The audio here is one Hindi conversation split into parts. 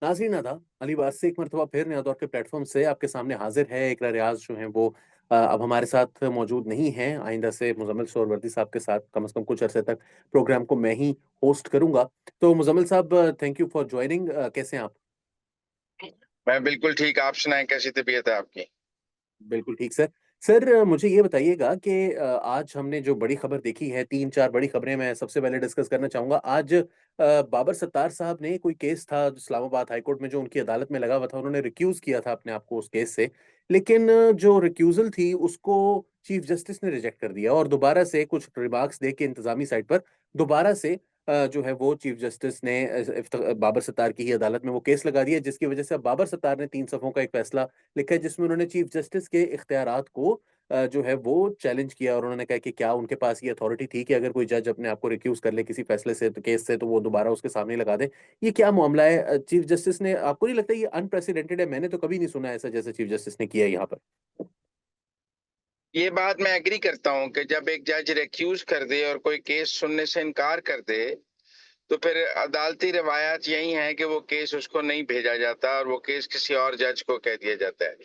नाज़रीन आदाब, अली बात से एक मरतबा फिर नया दौर के प्लेटफ़ॉर्म से आपके सामने हाज़िर है। इकरा रियाज़ जो हैं वो अब हमारे साथ मौजूद नहीं हैं। आइंदा से मुज़म्मिल सोहरवर्दी साहब के साथ कम से कम कुछ अरसे तक प्रोग्राम को मैं ही होस्ट करूँगा। तो मुज़म्मिल साहब, थैंक यू फॉर जॉइनिंग। कैसे हैं आप? मैं बिल्कुल ठीक, आप सुनाएँ कैसी तबीयत है आपकी? बिल्कुल ठीक सर। सर, मुझे ये बताइएगा कि आज हमने जो बड़ी खबर देखी है, 3-4 बड़ी खबरें मैं सबसे पहले डिस्कस करना चाहूँगा। आज बाबर सत्तार साहब ने कोई केस था इस्लामाबाद हाई कोर्ट में जो उनकी अदालत में लगा हुआ था, उन्होंने रिक्यूज़ किया था अपने आप को उस केस से। लेकिन जो रिक्यूज़ल थी उसको चीफ जस्टिस ने रिजेक्ट कर दिया और दोबारा से कुछ रिमार्क्स दे के इंतज़ामी साइड पर दोबारा से जो है वो चीफ जस्टिस ने बाबर सत्तार की ही अदालत में वो केस लगा दिया, जिसकी वजह से अब बाबर सत्तार ने 3 सफ़ों का एक फैसला लिखा है जिसमें उन्होंने चीफ जस्टिस के इख्तियारात को जो है वो चैलेंज किया और उन्होंने कहा कि क्या उनके पास ये अथॉरिटी थी कि अगर कोई जज अपने आप को रिक्यूज़ कर ले किसी फैसले से, तो केस से, तो वो दोबारा उसके सामने लगा दें। ये क्या मामला है? चीफ जस्टिस ने आपको नहीं लगता ये अनप्रेसिडेंटेड है? मैंने तो कभी नहीं सुना ऐसा जैसे चीफ जस्टिस ने किया है यहाँ पर। ये बात मैं एग्री करता हूँ कि जब एक जज रिक्यूज़ कर दे और कोई केस सुनने से इनकार कर दे, तो फिर अदालती रिवायत यही है कि वो केस उसको नहीं भेजा जाता और वो केस किसी और जज को कह दिया जाता है।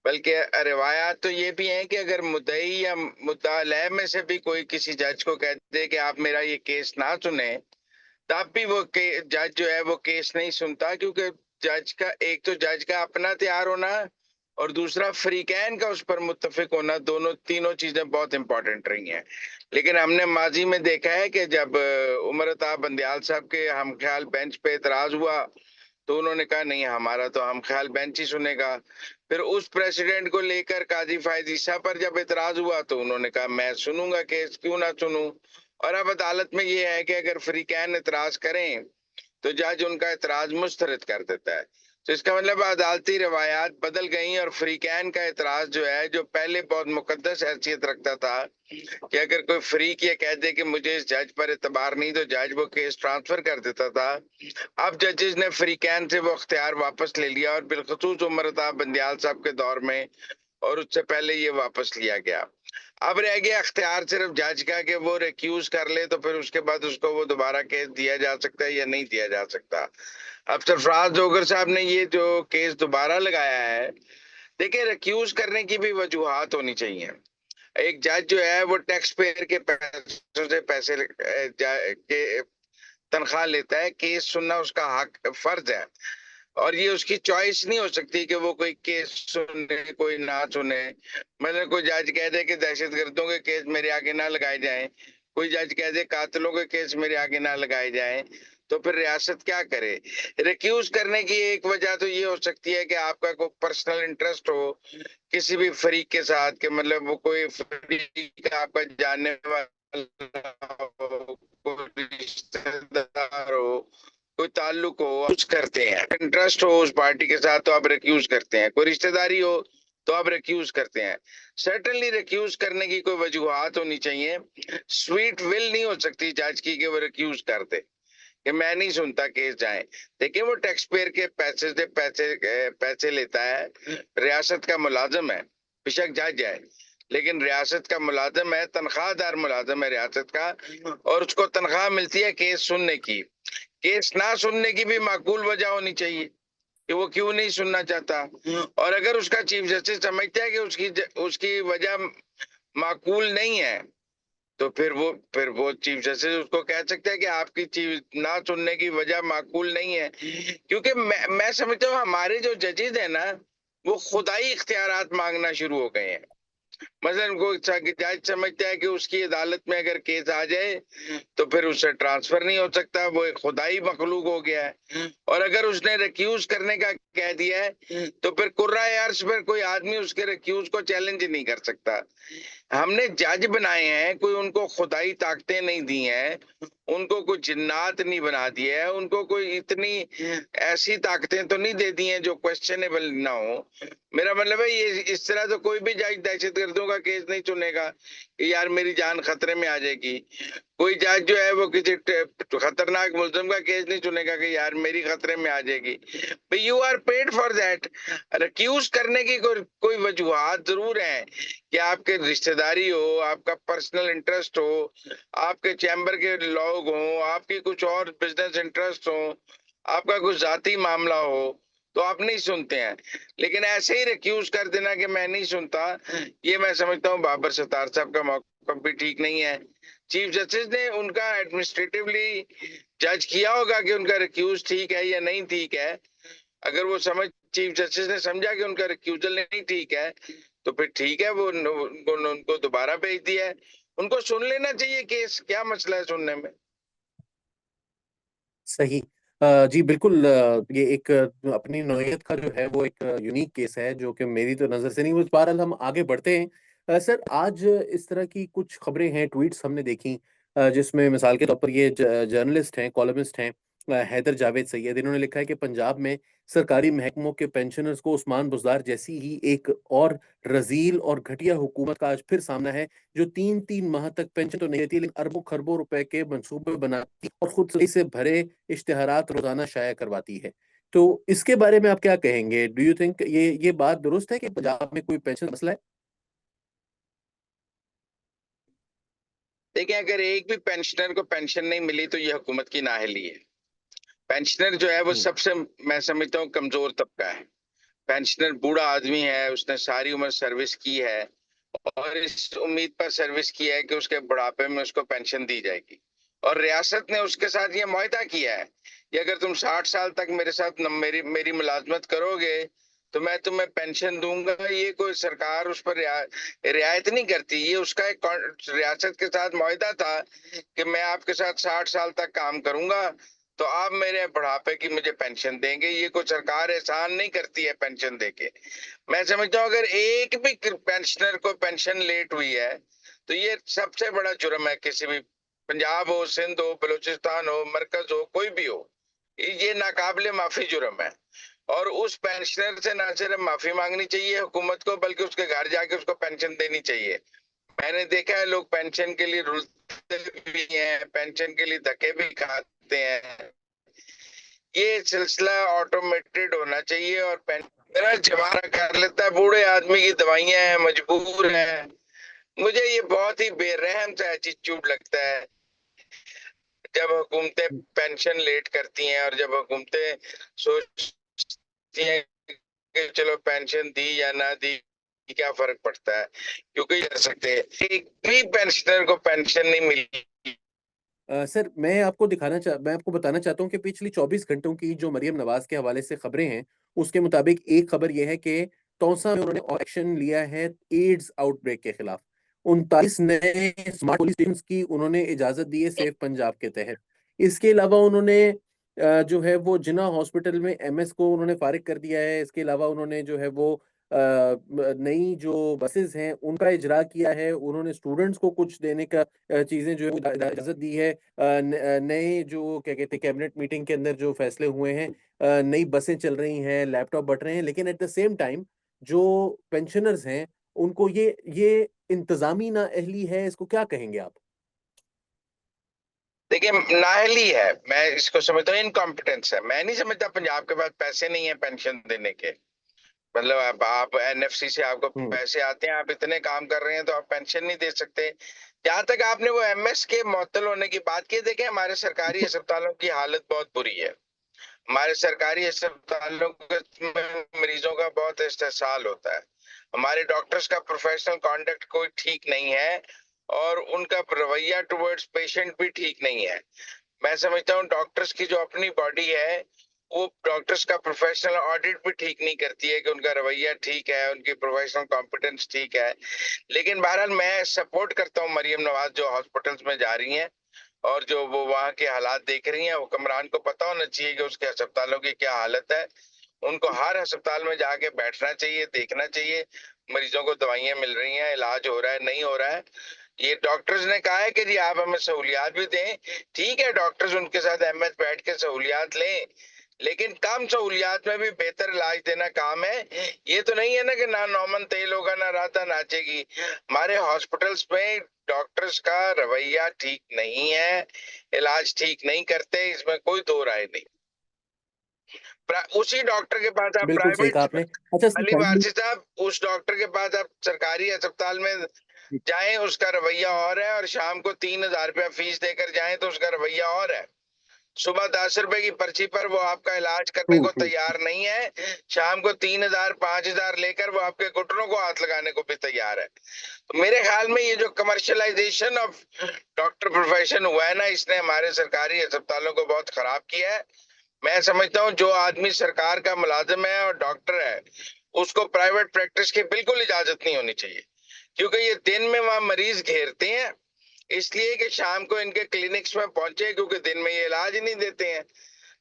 बल्कि रिवायत तो ये भी है कि अगर मुद्दई या मुद्दा अलैह में से भी कोई किसी जज को कह दे कि आप मेरा ये केस ना सुने, तब भी वो के जज जो है वो केस नहीं सुनता, क्योंकि जज का एक तो जज का अपना तैयार होना और दूसरा फ्रीकैन का उस पर मुत्तफिक होना, दोनों तीनों चीजें बहुत इंपॉर्टेंट रही हैं। लेकिन हमने माजी में देखा है कि जब उमर अता बंदयाल साहब के हम ख्याल बेंच पे एतराज हुआ, तो उन्होंने कहा नहीं, हमारा तो हम ख्याल बेंच ही सुनेगा। फिर उस प्रेसिडेंट को लेकर काजी फायज ईसा पर जब एतराज हुआ, तो उन्होंने कहा मैं सुनूंगा केस, क्यों ना सुनूं। और अब अदालत में ये है कि अगर फ्रीकैन एतराज करें तो जज उनका एतराज मुस्तरद कर देता है। तो इसका मतलब अदालती रवायात बदल गई और फ्रीकैन का एतराज जो है, जो पहले बहुत मुकद्दस हैसियत रखता था कि अगर कोई फ्रीक ये कह दे कि मुझे इस जज पर एतबार नहीं, तो जज वो केस ट्रांसफर कर देता था। अब जजेस ने फ्रीकैन से वो अख्तियार वापस ले लिया और बिलखसूस उमर अता बंदयाल साहब के दौर में और उससे पहले ये वापस लिया गया। अब रह गया अख्तियार सिर्फ जज का कि वो रिक्यूज कर ले, तो फिर उसके बाद उसको वो दोबारा केस दिया जा सकता है या नहीं दिया जा सकता। अब सरफराज जोगर साहब ने ये जो केस दोबारा लगाया है, देखिए रिक्यूज करने की भी वजूहात होनी चाहिए। एक जज जो है वो टैक्स पेयर के पैसों से पैसे के तनख्वाह लेता है, केस सुनना उसका हक फर्ज है और ये उसकी चॉइस नहीं हो सकती कि वो कोई केस सुने कोई ना सुने। मतलब कोई जज कह दे कि दहशतगर्दों के केस मेरे आगे ना लगाए जाएं, कोई जज कह दे कातिलों के केस मेरे आगे ना लगाए जाएं, तो फिर रियासत क्या करे? रिक्यूज करने की एक वजह तो ये हो सकती है कि आपका कोई पर्सनल इंटरेस्ट हो किसी भी फरीक के साथ, के मतलब वो कोई फरीक आपका जानने वाला हो, कोई रिश्तेदार हो, कोई ताल्लुक हो, कुछ करते हैं, इंटरेस्ट हो उस पार्टी के साथ तो आप रिक्यूज करते हैं, कोई रिश्तेदारी हो तो आप रिक्यूज करते हैं। सर्टेनली रिक्यूज करने की कोई वजूहत होनी चाहिए। स्वीट विल नहीं हो सकती जज की कि वो रिक्यूज कर दे कि मैं नहीं सुनता, केस जाए। देखिए वो टैक्स पेयर के पैसे से पैसे लेता है, रियासत का मुलाजिम है, बेशक जज है, लेकिन रियासत का मुलाजिम है, तनख्वाहदार मुलाजिम है रियासत का, और उसको तनख्वाह मिलती है केस सुनने की। केस ना सुनने की भी माकूल वजह होनी चाहिए कि वो क्यों नहीं सुनना चाहता। और अगर उसका चीफ जस्टिस समझता है कि उसकी वजह माकूल नहीं है, तो फिर वो चीफ जस्टिस उसको कह सकते हैं कि आपकी चीज ना सुनने की वजह माकूल नहीं है। क्योंकि मैं समझता हूँ हमारे जो जजेस है ना, वो खुदाई इख्तियारात मांगना शुरू हो गए हैं। मसलन कोई जज समझता है कि उसकी अदालत में अगर केस आ जाए तो फिर उससे ट्रांसफर नहीं हो सकता, वो एक खुदाई मखलूक हो गया है। और अगर उसने रिक्यूज करने का कह दिया है, तो फिर कुर्रा अर्श पर कोई आदमी उसके रिक्यूज को चैलेंज नहीं कर सकता। हमने जज बनाए हैं, कोई उनको खुदाई ताकतें नहीं दी हैं, उनको कोई जिन्नात नहीं बना दिया है, उनको कोई इतनी ऐसी ताकतें तो नहीं दे दी हैं जो क्वेश्चनेबल ना हो। मेरा मतलब है ये इस तरह तो कोई भी जज दहशतगर्दों का केस नहीं चुनेगा कि यार मेरी जान खतरे में आ जाएगी। कोई जज जो है वो किसी खतरनाक मुल्जिम का केस नहीं चुनेगा कि यार मेरी खतरे में आ जाएगी। भाई you are paid for that. रिक्यूज करने की कोई वजूहत जरूर है कि आपके रिश्तेदारी हो, आपका पर्सनल इंटरेस्ट हो, आपके चैम्बर के लोग हों, आपकी कुछ और बिजनेस इंटरेस्ट हो, आपका कुछ ज़ाती मामला हो, तो आप नहीं सुनते हैं। लेकिन ऐसे ही रिक्यूज़ कर देना कि मैं नहीं सुनता, ये मैं समझता हूँ बाबर सत्तार साहब का मौक़िफ़ भी ठीक नहीं है। चीफ़ जस्टिस ने उनका एडमिनिस्ट्रेटिवली जज किया होगा कि उनका रिक्यूज़ ठीक है या नहीं ठीक है। अगर वो चीफ़ जस्टिस ने समझा कि उनका रिक्यूज़ल नहीं ठीक है, तो फिर ठीक है, वो उनको दोबारा भेज दिया है। उनको सुन लेना चाहिए केस, क्या मसला है सुनने में? सही। जी बिल्कुल, ये एक अपनी नौइयत का जो है वो एक यूनिक केस है जो कि मेरी तो नज़र से नहीं हुई। बहरहाल हम आगे बढ़ते हैं। सर आज इस तरह की कुछ खबरें हैं, ट्वीट्स हमने देखी जिसमें मिसाल के तौर पर ये जर्नलिस्ट हैं, कॉलमिस्ट हैं हैदर जावेद सैयद, इन्होंने लिखा है कि पंजाब में सरकारी महकमों के पेंशनर्स को उस्मान बुज़दार जैसी ही एक और रज़ील और घटिया हुकूमत का आज फिर सामना है, जो 3-3 माह तक पेंशन तो नहीं देती लेकिन अरबों-खरबों रुपए के मंसूबे बनाती और खुद से भरे इश्तिहारात रोज़ाना शाया करवाती है। तो इसके बारे में आप क्या कहेंगे? डू यू थिंक ये बात दुरुस्त है कि पंजाब में कोई पेंशन मसला है? देखिए, अगर एक भी पेंशनर को पेंशन नहीं मिली तो ये हुकूमत की नाअहली है। पेंशनर जो है वो हुँ। सबसे मैं समझता हूँ कमज़ोर तबका है। पेंशनर बूढ़ा आदमी है, उसने सारी उम्र सर्विस की है और इस उम्मीद पर सर्विस की है कि उसके बुढ़ापे में उसको पेंशन दी जाएगी। और रियासत ने उसके साथ ये मुआहदा किया है कि अगर तुम 60 साल तक मेरे साथ न मेरी मेरी मुलाज़मत करोगे, तो मैं तुम्हें पेंशन दूँगा। ये कोई सरकार उस पर रियायत नहीं करती। ये उसका एक रियासत के साथ मुआहदा था कि मैं आपके साथ 60 साल तक काम करूँगा, तो आप मेरे बुढ़ापे की मुझे पेंशन देंगे। ये कोई सरकार एहसान नहीं करती है पेंशन देके। मैं समझता हूँ अगर एक भी पेंशनर को पेंशन लेट हुई है, तो ये सबसे बड़ा जुर्म है किसी भी पंजाब हो, सिंध हो, बलूचिस्तान हो, मरकज़ हो, कोई भी हो। ये नाकाबिले माफ़ी जुर्म है और उस पेंशनर से ना सिर्फ माफ़ी माँगनी चाहिए हुकूमत को बल्कि उसके घर जाके उसको पेंशन देनी चाहिए। मैंने देखा है लोग पेंशन के लिए रुलते भी हैं, पेंशन के लिए धक्के भी खाते हैं। ये सिलसिला ऑटोमेटेड होना चाहिए और मेरा जमाना कर लेता है, बूढ़े आदमी की दवाइयाँ हैं, मजबूर हैं। मुझे ये बहुत ही बेरहम सा एटीट्यूड लगता है, जब हुकूमतें पेंशन लेट करती हैं और जब हुकूमतें सोचती हैं कि चलो पेंशन दी या ना दी, क्या फ़र्क पड़ता है? क्योंकि कर सकते हैं। एक भी पेंशनर को पेंशन नहीं मिली। सर मैं आपको बताना चाहता हूँ कि पिछली 24 घंटों की जो मरियम नवाज़ के हवाले से खबरें हैं, उसके मुताबिक एक खबर ये है कि तौसा में उन्होंने एक्शन लिया है एड्स आउटब्रेक के खिलाफ। 39 नए स्मार्ट पुलिस स्टेशंस की उन्होंने इजाज़त दी है सेफ पंजाब के तहत। इसके अलावा उन्होंने जो है वो जिन्ना हॉस्पिटल में एमएस को उन्होंने फ़ारिग कर दिया है। इसके अलावा उन्होंने जो है वो नई जो बसेज़ हैं, उनका इजरा किया है। उन्होंने स्टूडेंट्स को कुछ देने का चीज़ें जो है इजाज़त दी है। नए जो क्या कहते हैं कैबिनेट मीटिंग के अंदर जो फैसले हुए हैं, नई बसें चल रही हैं, लैपटॉप बँट रहे हैं, लेकिन एट द सेम टाइम जो पेंशनर्स हैं, उनको ये इंतज़ामी नाअहली है, इसको क्या कहेंगे आप? देखिए, नाअहली है, मैं इसको समझता हूँ इनकॉम्पिटेंस है। मैं नहीं समझता पंजाब के पास पैसे नहीं है पेंशन देने के। मतलब अब आप एनएफसी से आपको हुँ, पैसे आते हैं, आप इतने काम कर रहे हैं तो आप पेंशन नहीं दे सकते। जहाँ तक आपने वो एमएस के मुअत्तल होने की बात की, देखिए हमारे सरकारी अस्पतालों की हालत बहुत बुरी है। हमारे सरकारी अस्पतालों में मरीजों का बहुत इस्तेहसाल होता है। हमारे डॉक्टर्स का प्रोफेशनल कॉन्डक्ट कोई ठीक नहीं है और उनका रवैया टुवर्ड्स पेशेंट भी ठीक नहीं है। मैं समझता हूँ डॉक्टर्स की जो अपनी बॉडी है, वो डॉक्टर्स का प्रोफेशनल ऑडिट भी ठीक नहीं करती है कि उनका रवैया ठीक है, उनकी प्रोफेशनल कॉम्पिटेंस ठीक है। लेकिन बहरहाल मैं सपोर्ट करता हूँ मरियम नवाज़ जो हॉस्पिटल्स में जा रही हैं और जो वो वहाँ के हालात देख रही हैं, हुक्मरान को पता होना चाहिए कि उसके अस्पतालों की क्या हालत है। उनको हर अस्पताल में जाके बैठना चाहिए, देखना चाहिए, मरीजों को दवाइयाँ मिल रही हैं, इलाज हो रहा है, नहीं हो रहा है। ये डॉक्टर्स ने कहा है कि जी आप हमें सहूलियात भी दें। ठीक है, डॉक्टर्स उनके साथ अहमियत बैठ के सहूलियात लें, लेकिन कम सहूलियात में भी बेहतर इलाज देना काम है। ये तो नहीं है ना कि ना नौमन तेल होगा, ना राता नाचेगी। हमारे हॉस्पिटल्स में डॉक्टर्स का रवैया ठीक नहीं है, इलाज ठीक नहीं करते, इसमें कोई दो राय नहीं। उसी डॉक्टर के पास आप बिल्कुल सही कहा प्राइवेट आपने। अच्छा सर अली फाइनली वारसी साहब, उस डॉक्टर के पास आप सरकारी अस्पताल में जाएँ, उसका रवैया और है और शाम को 3000 रुपया फीस देकर जाएँ तो उसका रवैया और है। सुबह ₹10 की पर्ची पर वो आपका इलाज करने ट्रू, को ट्रू। तैयार नहीं है, शाम को 3000 5000 लेकर वो आपके घुटनों को हाथ लगाने को भी तैयार है। तो मेरे ख्याल में ये जो कमर्शियलाइज़ेशन ऑफ डॉक्टर प्रोफ़ेशन हुआ है ना, इसने हमारे सरकारी अस्पतालों को बहुत खराब किया है। मैं समझता हूँ जो आदमी सरकार का मुलाज़िम है और डॉक्टर है, उसको प्राइवेट प्रैक्टिस की बिल्कुल इजाज़त नहीं होनी चाहिए। क्योंकि ये दिन में वहाँ मरीज़ घेरते हैं, इसलिए कि शाम को इनके क्लिनिक्स में पहुँचे, क्योंकि दिन में ये इलाज ही नहीं देते हैं।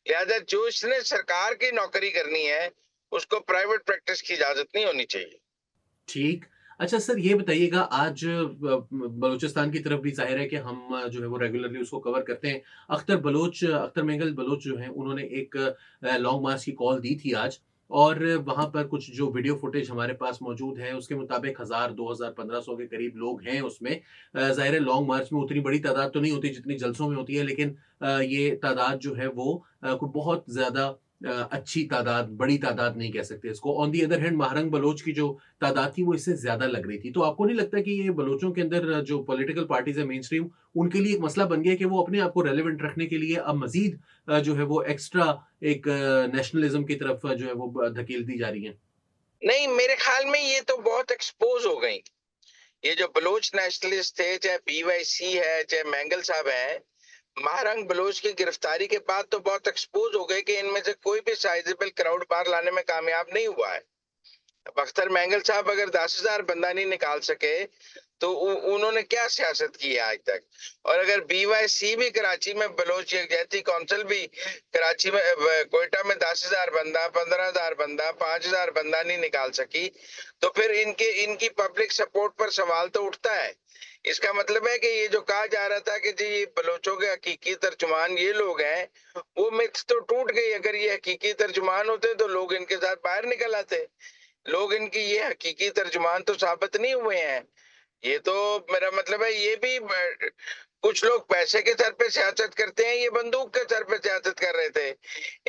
लिहाजा जो इसने सरकार की नौकरी करनी है, उसको प्राइवेट प्रैक्टिस की इजाज़त नहीं होनी चाहिए। ठीक। अच्छा सर ये बताइएगा आज बलूचिस्तान की तरफ भी ज़ाहिर है कि हम जो है वो रेगुलरली उसको कवर करते हैं। अख्तर मेंगल बलोच जो हैं उन्होंने एक लॉन्ग मार्च की कॉल दी थी आज और वहाँ पर कुछ जो वीडियो फुटेज हमारे पास मौजूद है उसके मुताबिक 1000, 2000, 1500 के करीब लोग हैं उसमें। ज़ाहिर है लॉन्ग मार्च में उतनी बड़ी तादाद तो नहीं होती जितनी जलसों में होती है लेकिन ये तादाद जो है वो कोई बहुत ज़्यादा अच्छी तादाद, बड़ी तादाद नहीं कह सकते इसको। On the other hand Mahrang Baloch की जो तादाद थी वो इससे ज़्यादा लग रही थी। तो आपको नहीं लगता कि ये बलोचों के अंदर जो पॉलिटिकल पार्टीज़ है मेन स्ट्रीम, उनके लिए एक मसला बन गया है कि वो अपने आप को रेलेवेंट रखने के लिए अब मज़ीद जो है वो एक्स्ट्रा एक नेशनलिज़्म की तरफ जो है वो धकेल दी जा रही हैं? नहीं, मेरे ख्याल में ये तो बहुत एक्सपोज़ हो गई। ये जो बलूच नेशनलिस्ट थे, चाहे पीवाईसी है, चाहे मेंगल साहब हैं, महारंग बलूच की गिरफ्तारी के बाद तो बहुत एक्सपोज़ हो गए कि इनमें से कोई भी साइज़ेबल क्राउड बाहर लाने में कामयाब नहीं हुआ है। अब अख्तर मेंगल साहब अगर 10,000 बंदा नहीं निकाल सके, तो उन्होंने क्या सियासत की है आज तक? और अगर बीवाईसी भी कराची में बलोच यकजहती काउंसिल भी कराची में क्वेटा में 10,000 बंदा, 15,000 बंदा, 5,000 बंदा नहीं निकाल सकी, तो फिर इनकी पब्लिक सपोर्ट पर सवाल तो उठता है। इसका मतलब है कि ये जो कहा जा रहा था कि जी ये बलोचों के हकीकी तर्जुमान ये लोग हैं, वो मिथ तो टूट गई। अगर ये हकीकी तर्जुमान होते तो लोग इनके साथ बाहर निकल आते। लोग इनकी ये हकीकी तर्जुमान तो साबित नहीं हुए हैं। ये तो मेरा मतलब है ये भी कुछ लोग पैसे के सर पे सियासत करते हैं, ये बंदूक के सर पे सियासत कर रहे थे।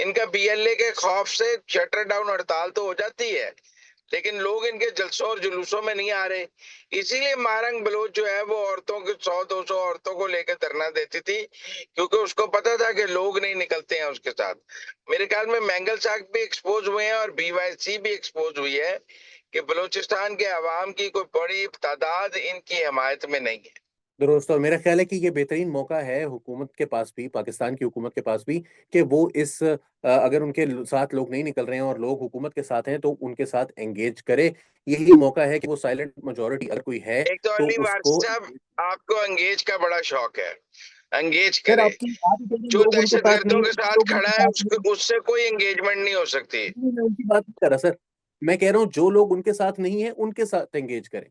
इनका बीएलए के खौफ से शटर डाउन हड़ताल तो हो जाती है, लेकिन लोग इनके जलसों और जुलूसों में नहीं आ रहे। इसीलिए मारंग बलोच जो है वो औरतों के 100-200 औरतों को लेकर धरना देती थी, क्योंकि उसको पता था कि लोग नहीं निकलते हैं उसके साथ। मेरे ख्याल में मेंगल साहब भी एक्सपोज हुए हैं और बीवाईसी भी एक्सपोज हुई है कि बलूचिस्तान के अवाम की कोई बड़ी तादाद इनकी हिमायत में नहीं है। दुरुस्त और मेरा ख़्याल है कि ये बेहतरीन मौका है हुकूमत के पास भी, पाकिस्तान की हुकूमत के पास भी कि वो इस अगर उनके साथ लोग नहीं निकल रहे हैं और लोग हुकूमत के साथ हैं, तो उनके साथ एंगेज करे। यही मौका है कि वो साइलेंट मेजॉरिटी अगर कोई है, एक तो तो अली वारसी उसको साहब, आपको अंगेज का बड़ा शौक है, अंगेज सर करे। आपकी आप ही कह रहे हैं जो लोग उनके साथ नहीं दहशतगर्दों है, के साथ लोग उनके खड़ा है साथ नहीं उससे कोई एंगेजमेंट नहीं हो सकती। है, मैं उनकी बात नहीं कर रहा सर। मैं कह रहा हूँ जो लोग उनके साथ नहीं है, उनके साथ एंगेज करें।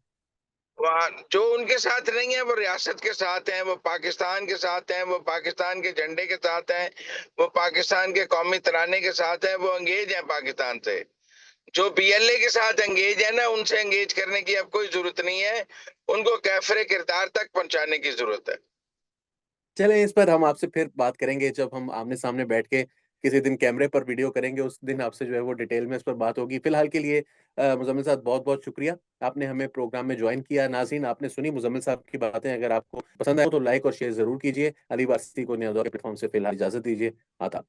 वहाँ जो उनके साथ नहीं है वो रियासत के साथ हैं, वो पाकिस्तान के साथ हैं, वो पाकिस्तान के झंडे के साथ हैं, वो पाकिस्तान के कौमी तराने के साथ हैं, वो अंगेज हैं पाकिस्तान से। जो बीएलए के साथ अंगेज है ना, उनसे अंगेज करने की अब कोई जरूरत नहीं है, उनको कैफरे किरदार तक पहुंचाने की जरूरत है। चलें इस पर हम आपसे फिर बात करेंगे जब हम आमने-सामने बैठ के किसी दिन कैमरे पर वीडियो करेंगे, उस दिन आपसे जो है वो डिटेल में इस पर बात होगी। फिलहाल के लिए मुज़म्मिल साहब बहुत-बहुत शुक्रिया। आपने हमें प्रोग्राम में जॉइन किया। नाज़रीन आपने सुनी मुज़म्मिल साहब की बातें, अगर आपको पसंद आए हो तो लाइक और शेयर ज़रूर कीजिए। अली वारसी को न्यूज़ प्लेटफ़ॉर्म से फिलहाल इजाज़त दीजिए। आदाब।